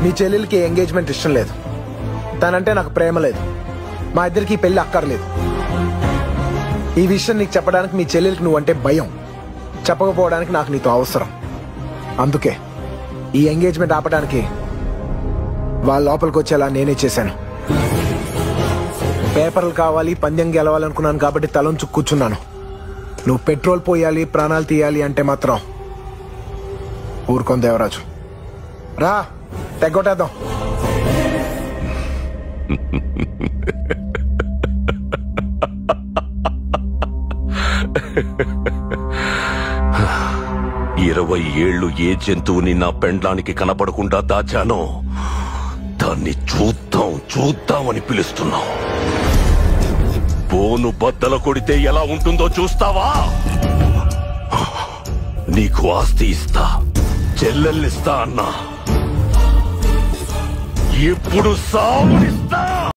మీ చెల్లెలకి ఎంగేజ్మెంట్ ఇష్టం లేదు, తనంటే నాకు ప్రేమ లేదు, మా ఇద్దరికి పెళ్లి అక్కర్లేదు. ఈ విషయం నీకు చెప్పడానికి మీ చెల్లెలకి నువ్వంటే భయం, చెప్పకపోవడానికి నాకు నీతో అవసరం. అందుకే ఈ ఎంగేజ్మెంట్ ఆపడానికి వాళ్ళ లోపలికి వచ్చేలా నేనే చేశాను. పేపర్లు కావాలి, పందెం గెలవాలనుకున్నాను కాబట్టి తలంచు కూర్చున్నాను. నువ్వు పెట్రోల్ పోయాలి, ప్రాణాలు తీయాలి అంటే మాత్రం ఊరుకోం దేవరాజు. రా తెగొట్టేద్దాం. ఇరవై ఏళ్ళు ఏ జంతువుని నా పెండ్లానికి కనపడకుండా దాచానో దాన్ని చూద్దాం చూద్దామని పిలుస్తున్నావు. బోను బద్దల కొడితే ఎలా ఉంటుందో చూస్తావా? నీకు ఆస్తి ఇస్తా, చెల్లెల్నిస్తా అన్నా, ఇప్పుడు సావునిస్తా.